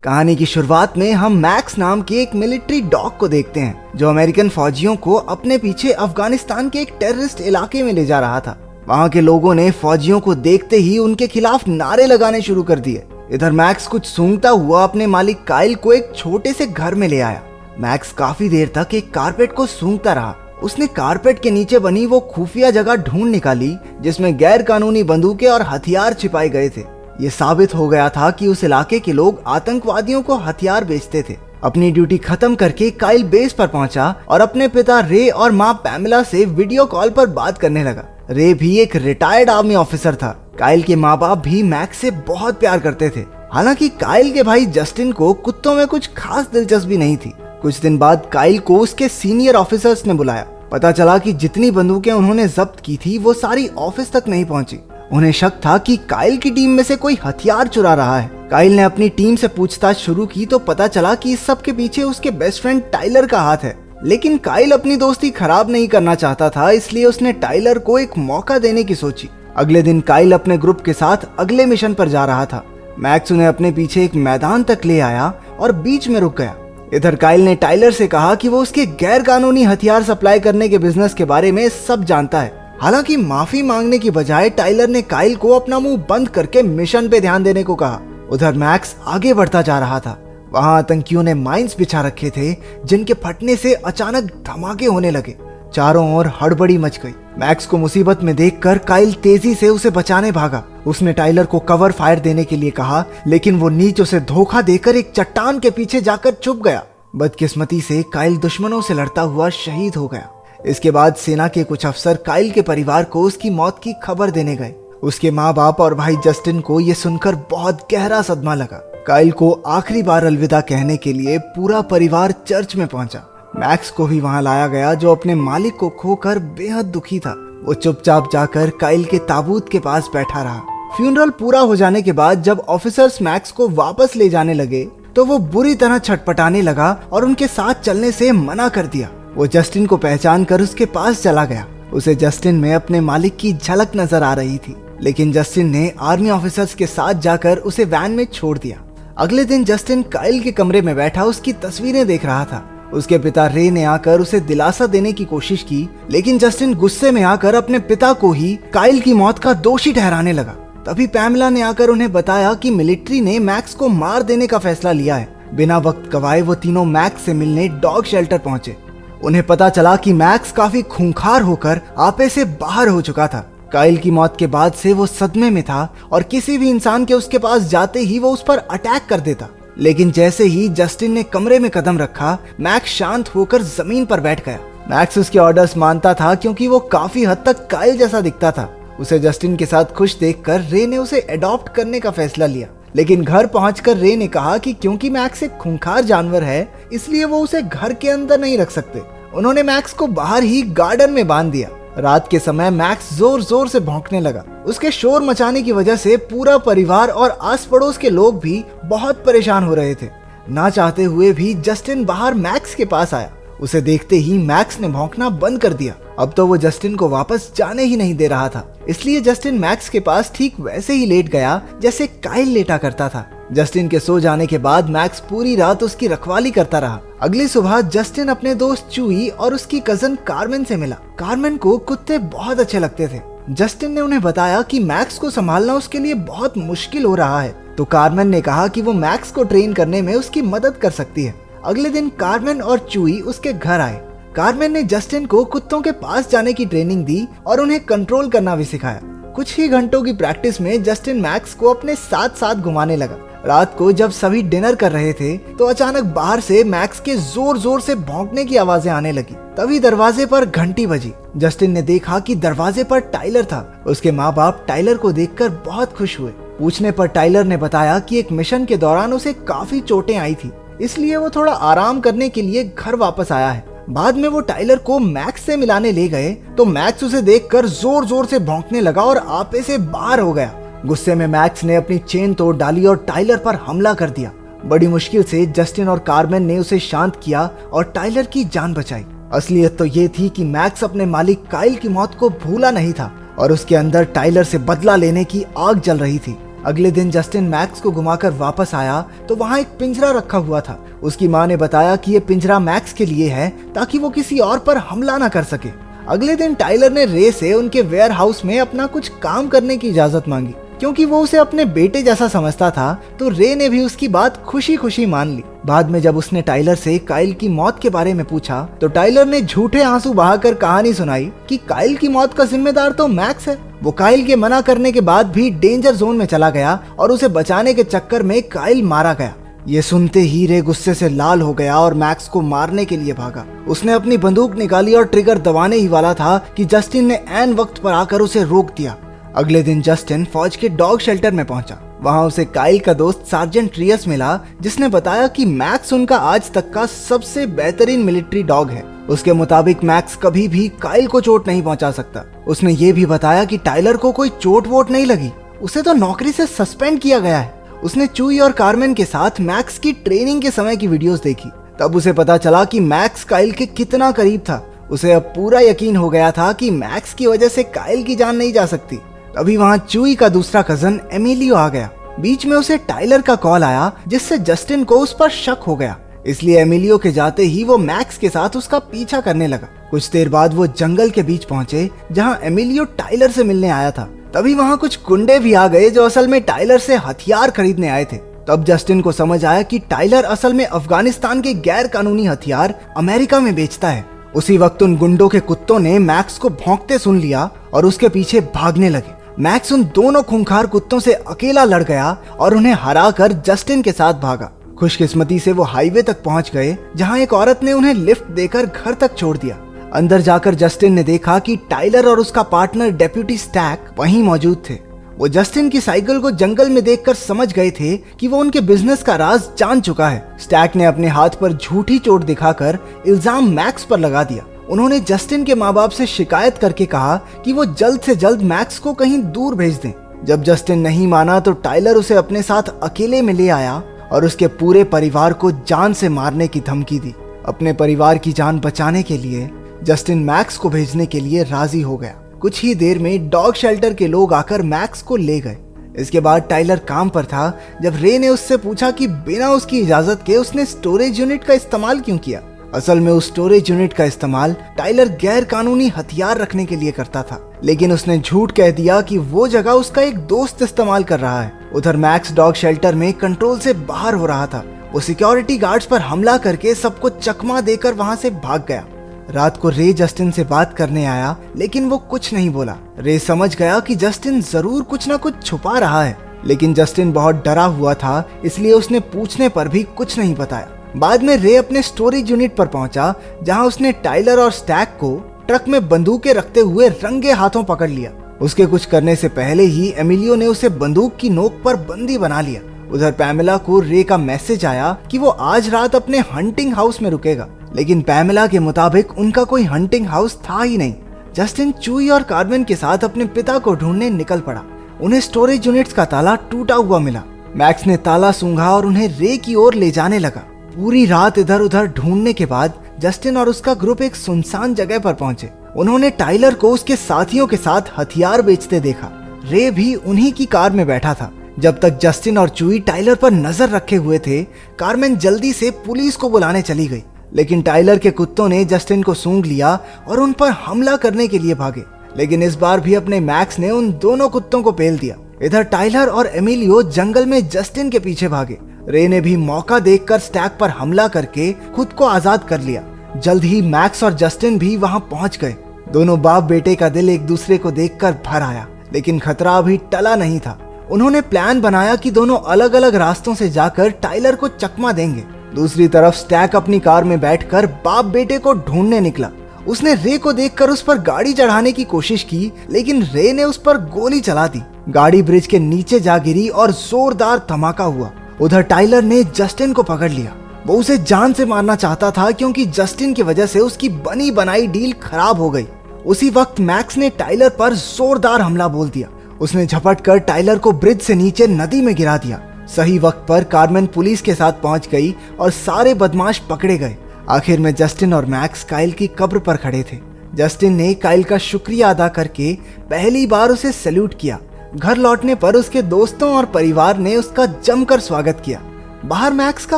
कहानी की शुरुआत में हम मैक्स नाम के एक मिलिट्री डॉग को देखते हैं जो अमेरिकन फौजियों को अपने पीछे अफगानिस्तान के एक टेररिस्ट इलाके में ले जा रहा था। वहां के लोगों ने फौजियों को देखते ही उनके खिलाफ नारे लगाने शुरू कर दिए। इधर मैक्स कुछ सूंघता हुआ अपने मालिक काइल को एक छोटे से घर में ले आया। मैक्स काफी देर तक एक कारपेट को सूंघता रहा। उसने कारपेट के नीचे बनी वो खुफिया जगह ढूंढ निकाली जिसमें गैर कानूनी बंदूकें और हथियार छिपाए गए थे। ये साबित हो गया था कि उस इलाके के लोग आतंकवादियों को हथियार बेचते थे। अपनी ड्यूटी खत्म करके काइल बेस पर पहुंचा और अपने पिता रे और माँ पैमेला से वीडियो कॉल पर बात करने लगा। रे भी एक रिटायर्ड आर्मी ऑफिसर था। काइल के माँ बाप भी मैक्स से बहुत प्यार करते थे। हालांकि काइल के भाई जस्टिन को कुत्तों में कुछ खास दिलचस्पी नहीं थी। कुछ दिन बाद काइल को उसके सीनियर ऑफिसर्स ने बुलाया। पता चला कि जितनी बंदूकें उन्होंने जब्त की थी वो सारी ऑफिस तक नहीं पहुंची। उन्हें शक था कि काइल की टीम में से कोई हथियार चुरा रहा है। काइल ने अपनी टीम से पूछताछ शुरू की तो पता चला कि इस सब के पीछे उसके बेस्ट फ्रेंड टाइलर का हाथ है। लेकिन काइल अपनी दोस्ती खराब नहीं करना चाहता था, इसलिए उसने टाइलर को एक मौका देने की सोची। अगले दिन काइल अपने ग्रुप के साथ अगले मिशन पर जा रहा था। मैक्स उन्हें अपने पीछे एक मैदान तक ले आया और बीच में रुक गया। इधर काइल ने टाइलर से कहा कि वो उसके गैर कानूनी हथियार सप्लाई करने के बिजनेस के बारे में सब जानता है। हालांकि माफी मांगने की बजाय टाइलर ने काइल को अपना मुंह बंद करके मिशन पे ध्यान देने को कहा। उधर मैक्स आगे बढ़ता जा रहा था। वहां आतंकियों ने माइंस बिछा रखे थे जिनके फटने से अचानक धमाके होने लगे। चारों ओर हड़बड़ी मच गई। मैक्स को मुसीबत में देखकर काइल तेजी से उसे बचाने भागा। उसने टाइलर को कवर फायर देने के लिए कहा, लेकिन वो नीच उसे धोखा देकर एक चट्टान के पीछे जाकर छुप गया। बदकिस्मती से काइल दुश्मनों से लड़ता हुआ शहीद हो गया। इसके बाद सेना के कुछ अफसर काइल के परिवार को उसकी मौत की खबर देने गए। उसके माँ बाप और भाई जस्टिन को यह सुनकर बहुत गहरा सदमा लगा। काइल को आखिरी बार अलविदा कहने के लिए पूरा परिवार चर्च में पहुंचा। मैक्स को भी वहां लाया गया जो अपने मालिक को खोकर बेहद दुखी था। वो चुपचाप जाकर काइल के ताबूत के पास बैठा रहा। फ्यूनरल पूरा हो जाने के बाद जब ऑफिसर्स मैक्स को वापस ले जाने लगे तो वो बुरी तरह छटपटाने लगा और उनके साथ चलने से मना कर दिया। वो जस्टिन को पहचान कर उसके पास चला गया। उसे जस्टिन में अपने मालिक की झलक नजर आ रही थी, लेकिन जस्टिन ने आर्मी ऑफिसर्स के साथ जाकर उसे वैन में छोड़ दिया। अगले दिन जस्टिन काइल के कमरे में बैठा उसकी तस्वीरें देख रहा था। उसके पिता रे ने आकर उसे दिलासा देने की कोशिश की, लेकिन जस्टिन गुस्से में आकर अपने पिता को ही काइल की मौत का दोषी ठहराने लगा। तभी पैमेला ने आकर उन्हें बताया कि मिलिट्री ने मैक्स को मार देने का फैसला लिया है। बिना वक्त गवाए वो तीनों मैक्स से मिलने डॉग शेल्टर पहुंचे। उन्हें पता चला कि मैक्स काफी खूंखार होकर आपे से बाहर हो चुका था। काइल की मौत के बाद से वो सदमे में था और किसी भी इंसान के उसके पास जाते ही वो उस पर अटैक कर देता। लेकिन जैसे ही जस्टिन ने कमरे में कदम रखा, मैक्स शांत होकर जमीन पर बैठ गया। मैक्स उसके ऑर्डर्स मानता था क्योंकि वो काफी हद तक काइल जैसा दिखता था। उसे जस्टिन के साथ खुश देखकर रे ने उसे अडॉप्ट करने का फैसला लिया। लेकिन घर पहुंचकर रे ने कहा कि क्योंकि मैक्स एक खूंखार जानवर है, इसलिए वो उसे घर के अंदर नहीं रख सकते। उन्होंने मैक्स को बाहर ही गार्डन में बांध दिया। रात के समय मैक्स जोर जोर से भौंकने लगा। उसके शोर मचाने की वजह से पूरा परिवार और आस पड़ोस के लोग भी बहुत परेशान हो रहे थे। ना चाहते हुए भी जस्टिन बाहर मैक्स के पास आया। उसे देखते ही मैक्स ने भौंकना बंद कर दिया। अब तो वो जस्टिन को वापस जाने ही नहीं दे रहा था, इसलिए जस्टिन मैक्स के पास ठीक वैसे ही लेट गया जैसे काइल लेटा करता था। जस्टिन के सो जाने के बाद मैक्स पूरी रात उसकी रखवाली करता रहा। अगली सुबह जस्टिन अपने दोस्त चूई और उसकी कजन कार्मेन से मिला। कार्मेन को कुत्ते बहुत अच्छे लगते थे। जस्टिन ने उन्हें बताया कि मैक्स को संभालना उसके लिए बहुत मुश्किल हो रहा है, तो कार्मेन ने कहा कि वो मैक्स को ट्रेन करने में उसकी मदद कर सकती है। अगले दिन कार्मेन और चूई उसके घर आए। कार्मेन ने जस्टिन को कुत्तों के पास जाने की ट्रेनिंग दी और उन्हें कंट्रोल करना भी सिखाया। कुछ ही घंटों की प्रैक्टिस में जस्टिन मैक्स को अपने साथ साथ घुमाने लगा। रात को जब सभी डिनर कर रहे थे तो अचानक बाहर से मैक्स के जोर जोर से भौंकने की आवाजें आने लगी। तभी दरवाजे पर घंटी बजी। जस्टिन ने देखा कि दरवाजे पर टाइलर था। उसके माँ बाप टाइलर को देखकर बहुत खुश हुए। पूछने पर टाइलर ने बताया कि एक मिशन के दौरान उसे काफी चोटें आई थी, इसलिए वो थोड़ा आराम करने के लिए घर वापस आया है। बाद में वो टाइलर को मैक्स से मिलाने ले गए तो मैक्स उसे देखकर जोर जोर से भौंकने लगा और आपे से बाहर हो गया। गुस्से में मैक्स ने अपनी चेन तोड़ डाली और टाइलर पर हमला कर दिया। बड़ी मुश्किल से जस्टिन और कार्मेन ने उसे शांत किया और टाइलर की जान बचाई। असलियत तो ये थी कि मैक्स अपने मालिक काइल की मौत को भूला नहीं था और उसके अंदर टाइलर से बदला लेने की आग जल रही थी। अगले दिन जस्टिन मैक्स को घुमाकर वापस आया तो वहाँ एक पिंजरा रखा हुआ था। उसकी माँ ने बताया कि ये पिंजरा मैक्स के लिए है ताकि वो किसी और पर हमला ना कर सके। अगले दिन टाइलर ने रे से उनके वेयर हाउस में अपना कुछ काम करने की इजाजत मांगी। क्योंकि वो उसे अपने बेटे जैसा समझता था तो रे ने भी उसकी बात खुशी खुशी मान ली। बाद में जब उसने टाइलर से काइल की मौत के बारे में पूछा तो टाइलर ने झूठे आंसू बहाकर कहानी सुनाई कि काइल की मौत का जिम्मेदार तो मैक्स है। वो काइल के मना करने के बाद भी डेंजर जोन में चला गया और उसे बचाने के चक्कर में काइल मारा गया। ये सुनते ही रे गुस्से से लाल हो गया और मैक्स को मारने के लिए भागा। उसने अपनी बंदूक निकाली और ट्रिगर दबाने ही वाला था कि जस्टिन ने ऐन वक्त पर आकर उसे रोक दिया। अगले दिन जस्टिन फौज के डॉग शेल्टर में पहुंचा। वहां उसे काइल का दोस्त सार्जेंट रियस मिला, जिसने बताया कि मैक्स उनका आज तक का सबसे बेहतरीन मिलिट्री डॉग है। उसके मुताबिक मैक्स कभी भी काइल को चोट नहीं पहुंचा सकता। उसने ये भी बताया कि टाइलर को कोई चोट वोट नहीं लगी, उसे तो नौकरी से सस्पेंड किया गया है। उसने चूई और कार्मेन के साथ मैक्स की ट्रेनिंग के समय की वीडियोस देखी। तब उसे पता चला कि मैक्स काइल के कितना करीब था। उसे अब पूरा यकीन हो गया था कि मैक्स की वजह से काइल की जान नहीं जा सकती। तभी वहां चूई का दूसरा कजन एमिलियो आ गया। बीच में उसे टाइलर का कॉल आया जिससे जस्टिन को उस पर शक हो गया। इसलिए एमिलियो के जाते ही वो मैक्स के साथ उसका पीछा करने लगा। कुछ देर बाद वो जंगल के बीच पहुंचे जहां एमिलियो टाइलर से मिलने आया था। तभी वहां कुछ गुंडे भी आ गए जो असल में टाइलर से हथियार खरीदने आए थे। तब जस्टिन को समझ आया कि टाइलर असल में अफगानिस्तान के गैर कानूनी हथियार अमेरिका में बेचता है। उसी वक्त उन गुंडों के कुत्तों ने मैक्स को भौंकते सुन लिया और उसके पीछे भागने लगे। मैक्स उन दोनों खूंखार कुत्तों से अकेला लड़ गया और उन्हें हराकर जस्टिन के साथ भागा। खुशकिस्मती से वो हाईवे तक पहुंच गए जहां एक औरत ने उन्हें लिफ्ट देकर घर तक छोड़ दिया। अंदर जाकर जस्टिन ने देखा कि टाइलर और उसका पार्टनर डेप्यूटी स्टैक वहीं मौजूद थे। वो जस्टिन की साइकिल को जंगल में देखकर समझ गए थे कि वो उनके बिजनेस का राज जान चुका है। स्टैक ने अपने हाथ पर झूठी चोट दिखाकर इल्जाम मैक्स पर लगा दिया। उन्होंने जस्टिन के माँ बाप से शिकायत करके कहा कि वो जल्द से जल्द मैक्स को कहीं दूर भेज दें। जब जस्टिन नहीं माना तो टाइलर उसे अपने साथ अकेले में ले आया और उसके पूरे परिवार को जान से मारने की धमकी दी। अपने परिवार की जान बचाने के लिए जस्टिन मैक्स को भेजने के लिए राजी हो गया। कुछ ही देर में डॉग शेल्टर के लोग आकर मैक्स को ले गए। इसके बाद टाइलर काम पर था जब रे ने उससे पूछा कि बिना उसकी इजाजत के उसने स्टोरेज यूनिट का इस्तेमाल क्यों किया। असल में उस स्टोरेज यूनिट का इस्तेमाल टाइलर गैर कानूनी हथियार रखने के लिए करता था, लेकिन उसने झूठ कह दिया कि वो जगह उसका एक दोस्त इस्तेमाल कर रहा है। उधर मैक्स डॉग शेल्टर में कंट्रोल से बाहर हो रहा था। वो सिक्योरिटी गार्ड्स पर हमला करके सबको चकमा देकर वहां से भाग गया। रात को रे जस्टिन से बात करने आया, लेकिन वो कुछ नहीं बोला। रे समझ गया कि जस्टिन जरूर कुछ ना कुछ छुपा रहा है, लेकिन जस्टिन बहुत डरा हुआ था, इसलिए उसने पूछने पर भी कुछ नहीं बताया। बाद में रे अपने स्टोरेज यूनिट पर पहुंचा जहां उसने टाइलर और स्टैक को ट्रक में बंदूकें रखते हुए रंगे हाथों पकड़ लिया। उसके कुछ करने से पहले ही एमिलियो ने उसे बंदूक की नोक पर बंदी बना लिया। उधर पैमेला को रे का मैसेज आया कि वो आज रात अपने हंटिंग हाउस में रुकेगा, लेकिन पैमेला के मुताबिक उनका कोई हंटिंग हाउस था ही नहीं। जस्टिन चूई और कार्मेन के साथ अपने पिता को ढूंढने निकल पड़ा। उन्हें स्टोरेज यूनिट्स का ताला टूटा हुआ मिला। मैक्स ने ताला सूंघा और उन्हें रे की ओर ले जाने लगा। पूरी रात इधर उधर ढूंढने के बाद जस्टिन और उसका ग्रुप एक सुनसान जगह पर पहुंचे। उन्होंने टाइलर को उसके साथियों के साथ हथियार बेचते देखा। रे भी उन्हीं की कार में बैठा था। जब तक जस्टिन और चूई टाइलर पर नजर रखे हुए थे, कार्मेन जल्दी से पुलिस को बुलाने चली गई, लेकिन टाइलर के कुत्तों ने जस्टिन को सूंघ लिया और उन पर हमला करने के लिए भागे। लेकिन इस बार भी अपने मैक्स ने उन दोनों कुत्तों को पेल दिया। इधर टाइलर और एमिलियो जंगल में जस्टिन के पीछे भागे। रे ने भी मौका देखकर स्टैक पर हमला करके खुद को आजाद कर लिया। जल्द ही मैक्स और जस्टिन भी वहां पहुंच गए। दोनों बाप बेटे का दिल एक दूसरे को देखकर भर आया, लेकिन खतरा अभी टला नहीं था। उन्होंने प्लान बनाया कि दोनों अलग अलग रास्तों से जाकर टाइलर को चकमा देंगे। दूसरी तरफ स्टैक अपनी कार में बैठकर बाप बेटे को ढूंढने निकला। उसने रे को देखकर उस पर गाड़ी चढ़ाने की कोशिश की, लेकिन रे ने उस पर गोली चला दी। गाड़ी ब्रिज के नीचे जा गिरी और जोरदार धमाका हुआ। उधर टाइलर ने जस्टिन को पकड़ लिया। वो उसे जान से मारना चाहता था क्योंकि जस्टिन की वजह से उसकी बनी बनाई डील खराब हो गई। उसी वक्त मैक्स ने टाइलर पर जोरदार हमला बोल दिया। उसने झपट कर टाइलर को ब्रिज से नीचे नदी में गिरा दिया। सही वक्त पर कार्मेन पुलिस के साथ पहुंच गई और सारे बदमाश पकड़े गए। आखिर में जस्टिन और मैक्स काइल की कब्र पर खड़े थे। जस्टिन ने काइल का शुक्रिया अदा करके पहली बार उसे सैल्यूट किया। घर लौटने पर उसके दोस्तों और परिवार ने उसका जमकर स्वागत किया। बाहर मैक्स का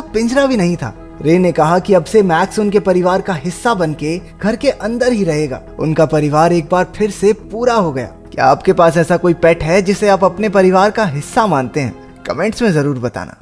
पिंजरा भी नहीं था। रे ने कहा कि अब से मैक्स उनके परिवार का हिस्सा बनके घर के अंदर ही रहेगा। उनका परिवार एक बार फिर से पूरा हो गया। क्या आपके पास ऐसा कोई पेट है जिसे आप अपने परिवार का हिस्सा मानते हैं? कमेंट्स में जरूर बताना।